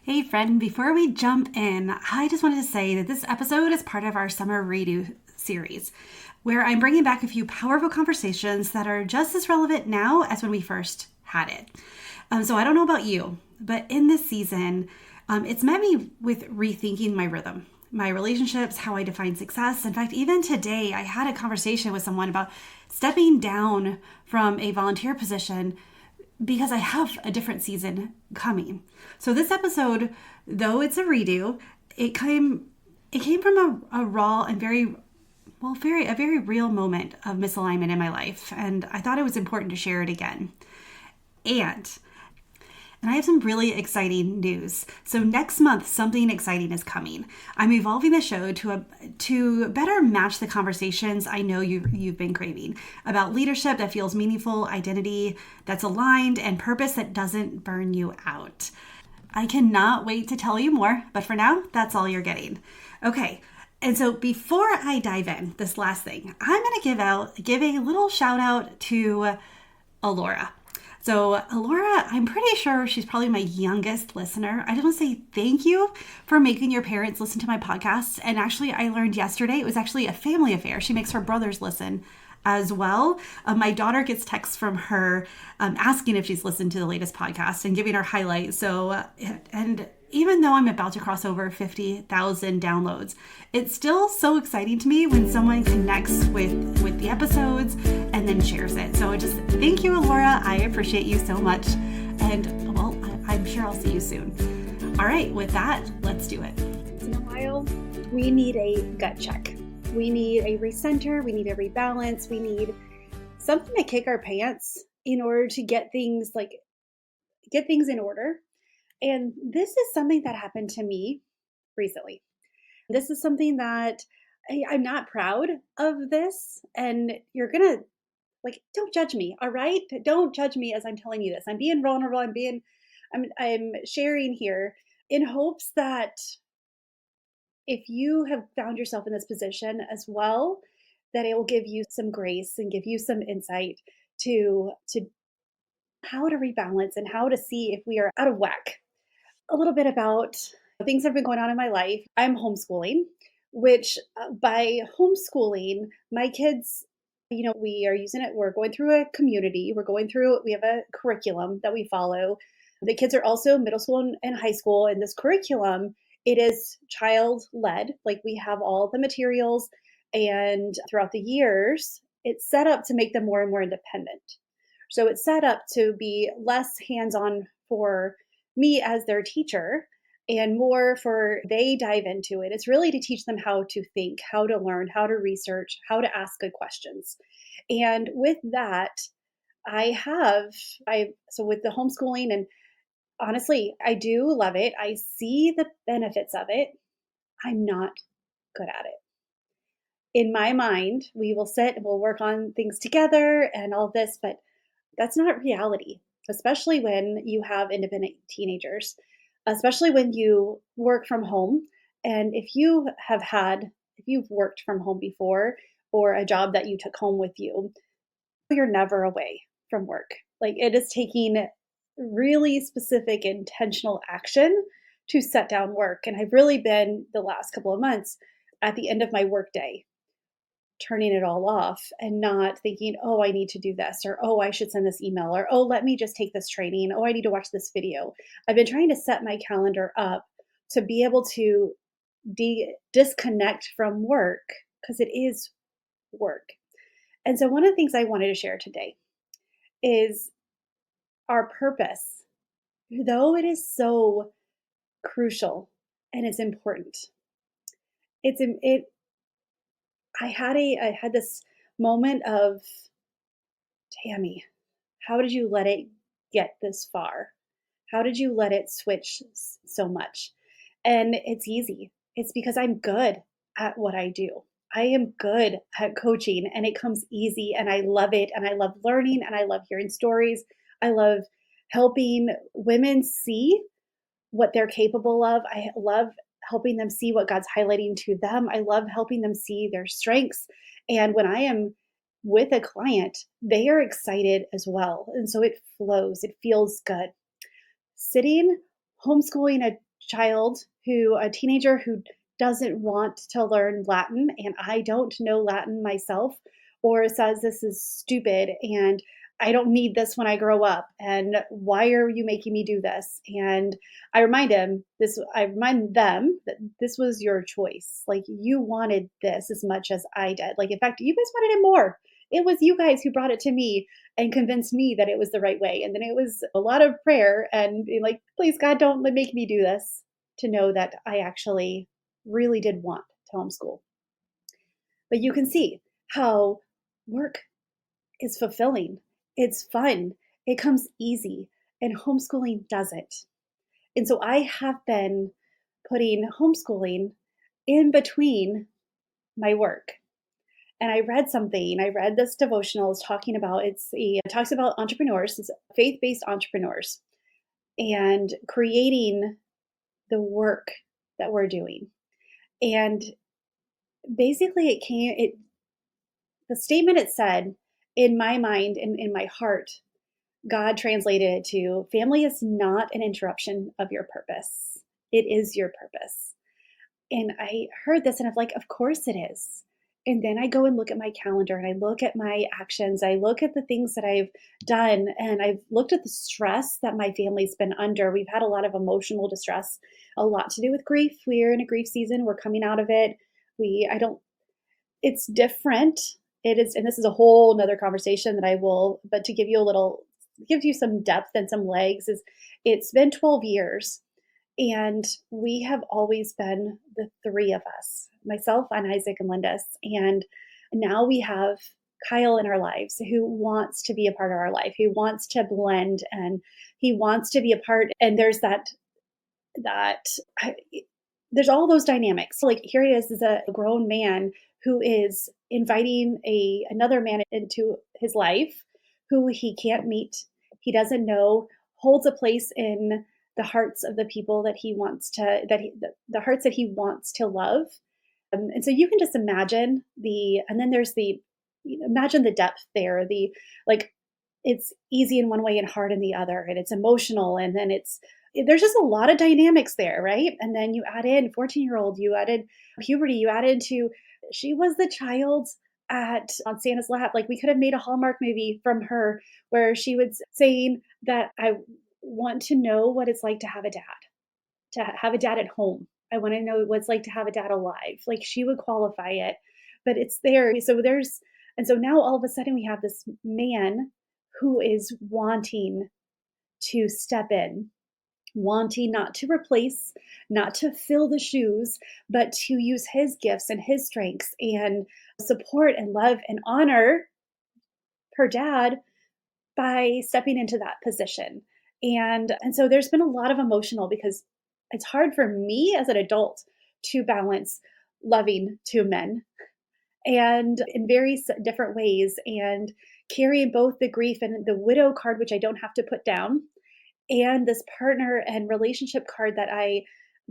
Hey friend, before we jump in, I just wanted to say that this episode is part of our summer redo series, where I'm bringing back a few powerful conversations that are just as relevant now as when we first had it. So I don't know about you, but in this season, it's met me with rethinking my rhythm, my relationships, how I define success. In fact, even today, I had a conversation with someone about stepping down from a volunteer position because I have a different season coming. So this episode, though it's a redo, it came from a raw and a very real moment of misalignment in my life, and I thought it was important to share it again. And and I have some really exciting news. So next month, something exciting is coming. I'm evolving the show to better match the conversations I know you've been craving about leadership that feels meaningful, identity that's aligned, and purpose that doesn't burn you out. I cannot wait to tell you more, but for now, that's all you're getting. Okay. And so before I dive in, this last thing, I'm going to give a little shout out to Alora. So, Alora, I'm pretty sure she's probably my youngest listener. I just want to say thank you for making your parents listen to my podcast. And actually, I learned yesterday it was actually a family affair. She makes her brothers listen as well. My daughter gets texts from her asking if she's listened to the latest podcast and giving her highlights. And even though I'm about to cross over 50,000 downloads, it's still so exciting to me when someone connects with the episodes and then shares it. So just thank you, Laura. I appreciate you so much. And well, I'm sure I'll see you soon. All right, with that, let's do it. Once in a while, we need a gut check. We need a recenter. We need a rebalance. We need something to kick our pants in order to get things in order. And this is something that happened to me recently. This is something that I'm not proud of this. And you're going to don't judge me. All right. Don't judge me as I'm telling you this. I'm being vulnerable. I'm sharing here in hopes that if you have found yourself in this position as well, that it will give you some grace and give you some insight to how to rebalance and how to see if we are out of whack. A little bit about things that have been going on in my life. I'm homeschooling, which by homeschooling, my kids, we are using it. We're going through a community. We have a curriculum that we follow. The kids are also middle school and high school. In this curriculum, it is child led. Like we have all the materials, and throughout the years, it's set up to make them more and more independent. So it's set up to be less hands on for me as their teacher and more for they dive into it. It's really to teach them how to think, how to learn, how to research, how to ask good questions. And with that, so with the homeschooling, and honestly, I do love it. I see the benefits of it. I'm not good at it. In my mind, we will sit and we'll work on things together and all this, but that's not reality, especially when you have independent teenagers, especially when you work from home. And if you've worked from home before or a job that you took home with you, you're never away from work. Like it is taking really specific intentional action to set down work. And I've really been the last couple of months at the end of my workday turning it all off and not thinking, oh, I need to do this, or oh, I should send this email, or oh, let me just take this training, oh, I need to watch this video. I've been trying to set my calendar up to be able to disconnect from work because it is work. And so one of the things I wanted to share today is our purpose, though it is so crucial and it's important. I had this moment of, Tami, how did you let it get this far? How did you let it switch so much? And it's easy. It's because I'm good at what I do. I am good at coaching and it comes easy and I love it and I love learning and I love hearing stories. I love helping women see what they're capable of. I love helping them see what God's highlighting to them. I love helping them see their strengths. And when I am with a client, they are excited as well. And so it flows, it feels good. Sitting, homeschooling a a teenager who doesn't want to learn Latin, and I don't know Latin myself, or says this is stupid and I don't need this when I grow up. And why are you making me do this? And I remind them that this was your choice. Like, you wanted this as much as I did. Like, in fact, you guys wanted it more. It was you guys who brought it to me and convinced me that it was the right way. And then it was a lot of prayer and being like, please, God, don't make me do this, to know that I actually really did want to homeschool. But you can see how work is fulfilling. It's fun. It comes easy, and homeschooling doesn't. And so I have been putting homeschooling in between my work. And I read this devotional is talking about, it talks about entrepreneurs, it's faith-based entrepreneurs, and creating the work that we're doing. And basically the statement it said, in my mind and in my heart, God translated it to, family is not an interruption of your purpose. It is your purpose. And I heard this and I'm like, of course it is. And then I go and look at my calendar and I look at my actions. I look at the things that I've done, and I've looked at the stress that my family's been under. We've had a lot of emotional distress, a lot to do with grief. We're in a grief season. We're coming out of it. It's different. It is, and this is a whole nother conversation but to give you some depth and some legs, is it's been 12 years and we have always been the three of us, myself and Isaac and Lindis. And now we have Kyle in our lives, who wants to be a part of our life, who wants to blend, and he wants to be a part. And there's there's all those dynamics. So like, here he is a grown man who is inviting another man into his life who he can't meet, he doesn't know, holds a place in the hearts of the people that he wants to, the hearts that he wants to love. And so you can just imagine imagine the depth there, like, it's easy in one way and hard in the other, and it's emotional. And then there's just a lot of dynamics there, right? And then you add in 14-year-old, you added puberty, you added to, she was the child on Santa's lap. Like, we could have made a Hallmark movie from her where she was saying that I want to know what it's like to have a dad at home. I want to know what it's like to have a dad alive. Like, she would qualify it, but it's there. And so now all of a sudden we have this man who is wanting to step in, wanting not to replace, not to fill the shoes, but to use his gifts and his strengths and support and love and honor her dad by stepping into that position. And so there's been a lot of emotional, because it's hard for me as an adult to balance loving two men and in very different ways, and carry both the grief and the widow card, which I don't have to put down, and this partner and relationship card that I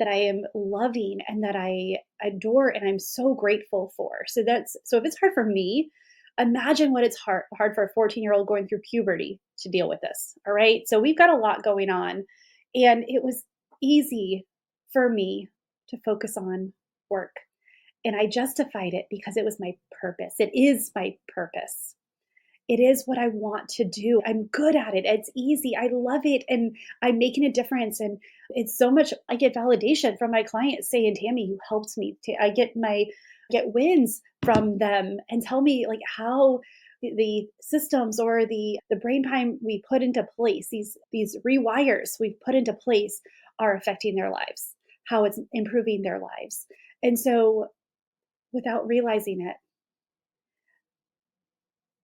am loving and that I adore and I'm so grateful for. So if it's hard for me, imagine what it's hard for a 14-year-old going through puberty to deal with this. All right. So we've got a lot going on, and it was easy for me to focus on work, and I justified it because it was my purpose. It is my purpose. It is what I want to do. I'm good at it. It's easy. I love it. And I'm making a difference. And it's so much, I get validation from my clients saying, Tami, you helped me. I get wins from them and tell me like how the systems or the brain time we put into place, these rewires we've put into place, are affecting their lives, how it's improving their lives. And so without realizing it,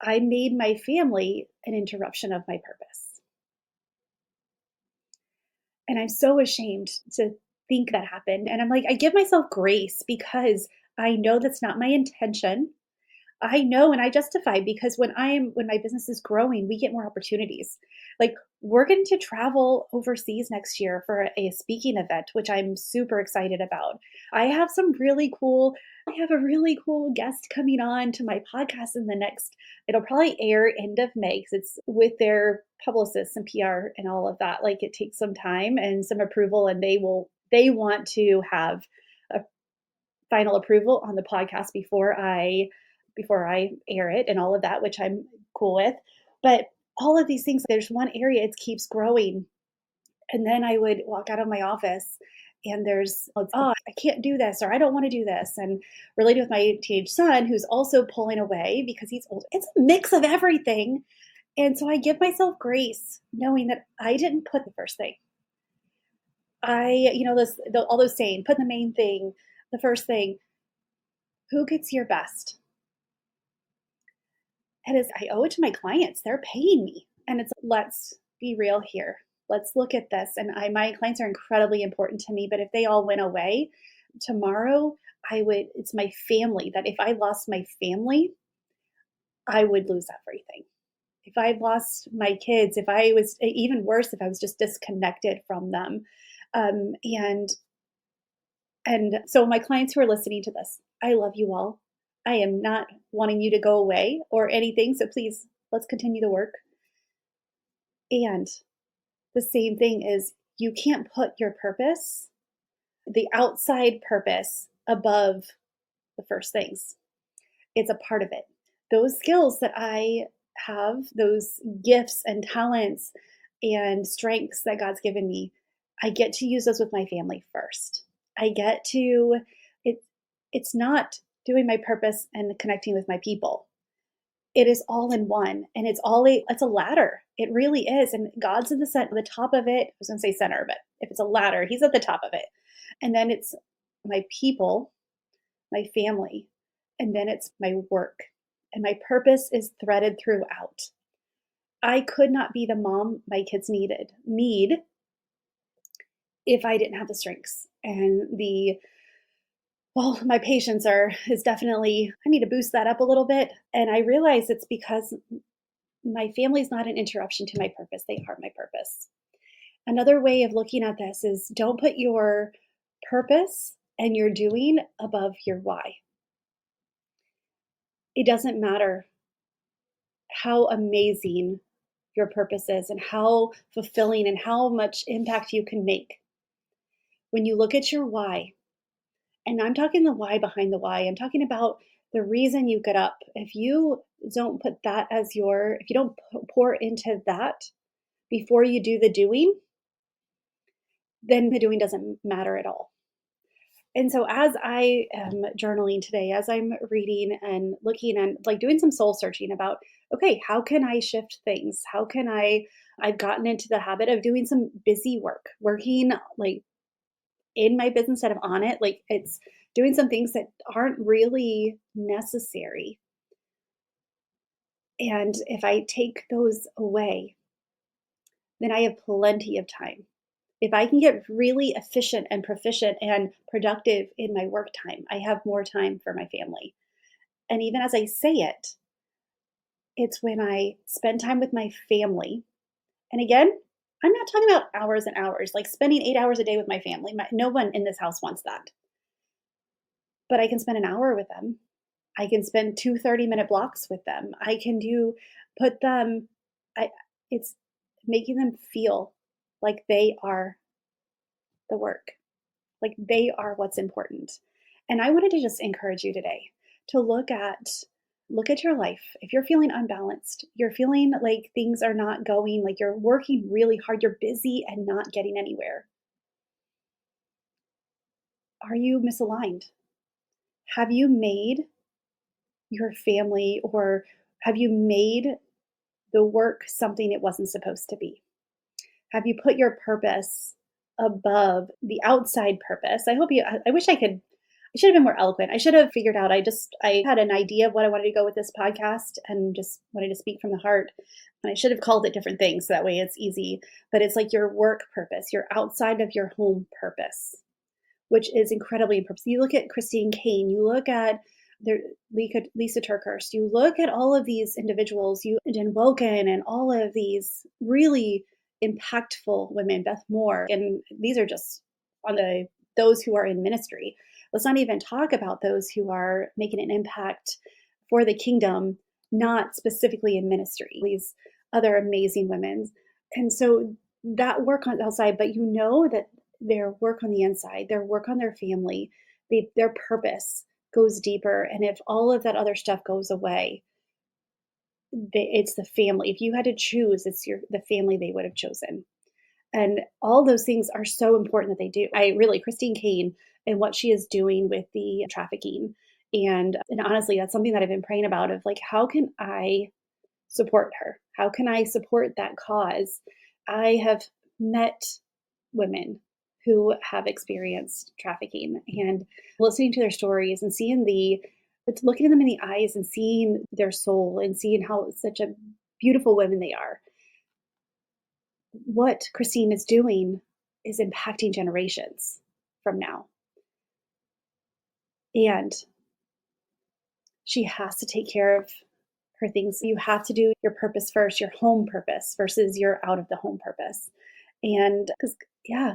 I made my family an interruption of my purpose. And I'm so ashamed to think that happened. And I'm like, I give myself grace because I know that's not my intention. I know, and I justify, because when my business is growing, we get more opportunities. Like, we're going to travel overseas next year for a speaking event, which I'm super excited about. I have a really cool guest coming on to my podcast it'll probably air end of May, because it's with their publicists and PR and all of that. Like, it takes some time and some approval, and they will they want to have a final approval on the podcast before I air it and all of that, which I'm cool with. But all of these things, there's one area it keeps growing. And then I would walk out of my office and I can't do this, or I don't want to do this. And related with my teenage son, who's also pulling away because he's old. It's a mix of everything. And so I give myself grace knowing that I didn't put the first thing. All those saying, put the main thing, the first thing. Who gets your best? And I owe it to my clients. They're paying me. And let's be real here. Let's look at this. And my clients are incredibly important to me, but if they all went away tomorrow, it's my family, that if I lost my family, I would lose everything. If I lost my kids, if I was even worse, if I was just disconnected from them. And so my clients who are listening to this, I love you all. I am not wanting you to go away or anything. So please, let's continue the work. And the same thing is, you can't put your purpose, the outside purpose, above the first things. It's a part of it. Those skills that I have, those gifts and talents and strengths that God's given me, I get to use those with my family first. It's not doing my purpose and connecting with my people. It is all in one, and it's a ladder. It really is. And God's in the center, the top of it. I was going to say center, but if it's a ladder, he's at the top of it. And then it's my people, my family, and then it's my work. And my purpose is threaded throughout. I could not be the mom my kids need if I didn't have the strengths and my patience is definitely, I need to boost that up a little bit. And I realize it's because my family is not an interruption to my purpose. They are my purpose. Another way of looking at this is, don't put your purpose and your doing above your why. It doesn't matter how amazing your purpose is and how fulfilling and how much impact you can make. When you look at your why, and I'm talking the why behind the why, I'm talking about the reason you get up. If you don't put that if you don't pour into that before you do the doing, then the doing doesn't matter at all. And so as I am journaling today, as I'm reading and looking and doing some soul searching about, okay, how can I shift things? I've gotten into the habit of doing some busy work, working in my business instead of on it. It's doing some things that aren't really necessary. And if I take those away, then I have plenty of time. If I can get really efficient and proficient and productive in my work time, I have more time for my family. And even as I say it, it's when I spend time with my family. And again, I'm not talking about hours and hours, like spending 8 hours a day with my family. No one in this house wants that. But I can spend an hour with them. I can spend 2 30-minute blocks with them. It's making them feel like they are the work, like they are what's important. And I wanted to just encourage you today to look at your life. If you're feeling unbalanced, you're feeling like things are not going, like you're working really hard, you're busy and not getting anywhere. Are you misaligned? Have you made your family, or have you made the work something it wasn't supposed to be? Have you put your purpose above the outside purpose? I should have been more eloquent. I should have figured out, I had an idea of what I wanted to go with this podcast and just wanted to speak from the heart. And I should have called it different things. So that way it's easy. But it's like your work purpose, your outside of your home purpose, which is incredibly important. You look at Christine Kane, you look at Lisa Turkhurst, you look at all of these individuals, Jen Woken, and all of these really impactful women, Beth Moore, and these are just those who are in ministry. Let's not even talk about those who are making an impact for the kingdom, not specifically in ministry. These other amazing women. And so that work on the outside, but you know that their work on the inside, their work on their family, their purpose goes deeper. And if all of that other stuff goes away, it's the family. If you had to choose, it's the family they would have chosen. And all those things are so important that they do. Christine Kane and what she is doing with the trafficking. And honestly, that's something that I've been praying about of like, how can I support her? How can I support that cause? I have met women who have experienced trafficking, and listening to their stories and looking at them in the eyes and seeing their soul and seeing how such a beautiful women they are. What Christine is doing is impacting generations from now. And she has to take care of her things. You have to do your purpose first, your home purpose versus your out of the home purpose. And because,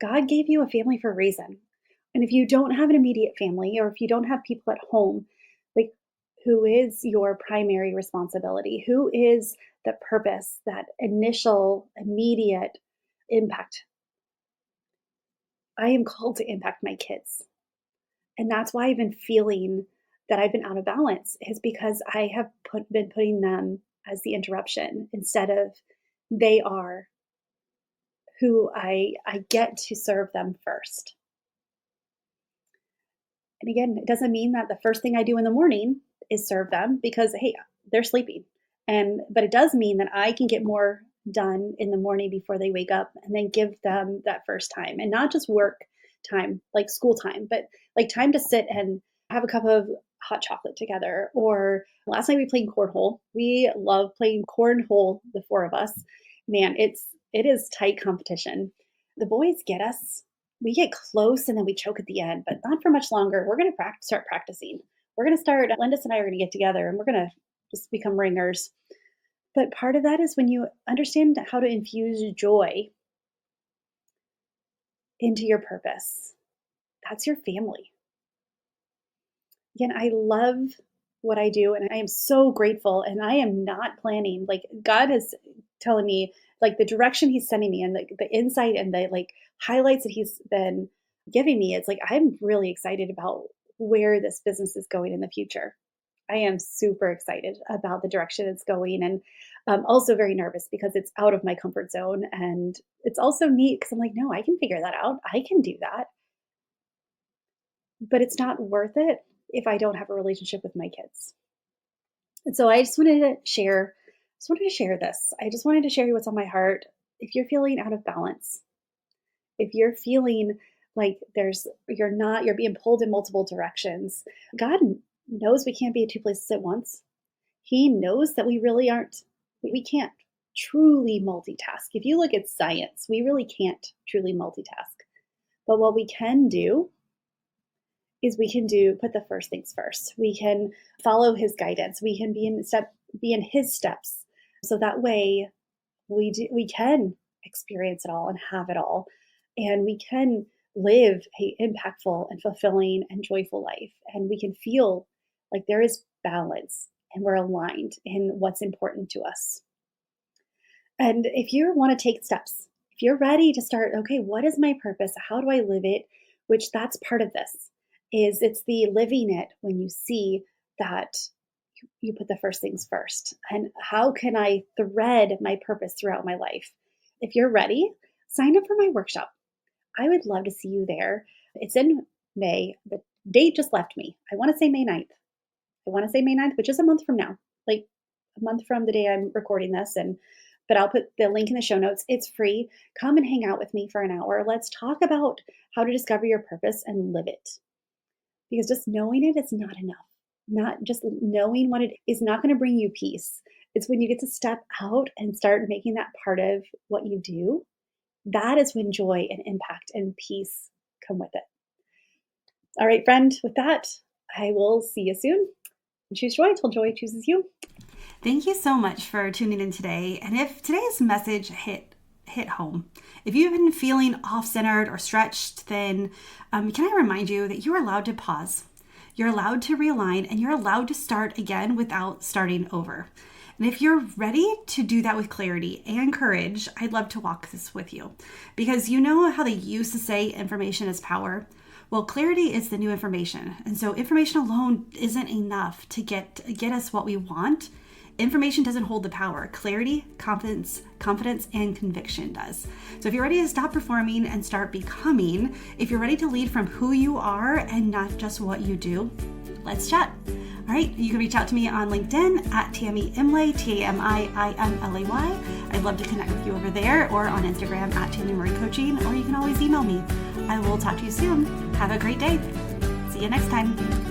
God gave you a family for a reason. And if you don't have an immediate family, or if you don't have people at home, like, who is your primary responsibility? Who is the purpose, that initial, immediate impact? I am called to impact my kids. And that's why I've been feeling that I've been out of balance, is because I have been putting them as the interruption instead of they are who I get to serve them first. And again, it doesn't mean that the first thing I do in the morning is serve them, because, hey, they're sleeping. But it does mean that I can get more done in the morning before they wake up, and then give them that first time, and not just work time, like school time, but like time to sit and have a cup of hot chocolate together. Or last night we played cornhole. We love playing cornhole, the four of us. Man, it is tight competition. The boys get us. We get close and then we choke at the end, but not for much longer. We're going to start practicing. Lindis and I are going to get together and we're going to just become ringers. But part of that is when you understand how to infuse joy into your purpose. That's your family. Again, I love what I do, and I am so grateful, and I am not planning. Like, God is telling me, like, the direction he's sending me, and the insight and the like highlights that he's been giving me. It's like, I'm really excited about where this business is going in the future. I am super excited about the direction it's going, and I'm also very nervous because it's out of my comfort zone. And it's also neat because I'm like, no, I can figure that out. I can do that. But it's not worth it if I don't have a relationship with my kids. And so I just wanted to share this. I just wanted to share what's on my heart. If you're feeling out of balance, if you're feeling like you're being pulled in multiple directions, God knows we can't be at two places at once. He knows that we can't truly multitask. If you look at science, we really can't truly multitask. But what we can do is put the first things first. We can follow his guidance. We can be in his steps. So that way we can experience it all and have it all. And we can live an impactful and fulfilling and joyful life. And we can feel like there is balance and we're aligned in what's important to us. And if you want to take steps, if you're ready to start, okay, what is my purpose? How do I live it? Which that's part of this. It's the living it when you see that you put the first things first. And how can I thread my purpose throughout my life? If you're ready, sign up for my workshop. I would love to see you there. It's in May. The date just left me. I want to say May 9th, which is a month from now, like a month from the day I'm recording this. But I'll put the link in the show notes. It's free. Come and hang out with me for an hour. Let's talk about how to discover your purpose and live it. Because just knowing it is not enough. Not just knowing what it is not going to bring you peace. It's when you get to step out and start making that part of what you do. That is when joy and impact and peace come with it. All right, friend, with that, I will see you soon. Choose joy till joy chooses you. Thank you so much for tuning in today. And if today's message hit home, if you've been feeling off-centered or stretched thin, can I remind you that you're allowed to pause. You're allowed to realign, and you're allowed to start again without starting over. And if you're ready to do that with clarity and courage, I'd love to walk this with you. Because you know how they used to say information is power? Well, clarity is the new information. And so information alone isn't enough to get us what we want. Information doesn't hold the power. Clarity, confidence, and conviction does. So if you're ready to stop performing and start becoming, if you're ready to lead from who you are and not just what you do, let's chat. All right, you can reach out to me on LinkedIn at Tami Imlay, Tamiimlay. I'd love to connect with you over there, or on Instagram at Tami Marie Coaching, or you can always email me. I will talk to you soon. Have a great day. See you next time.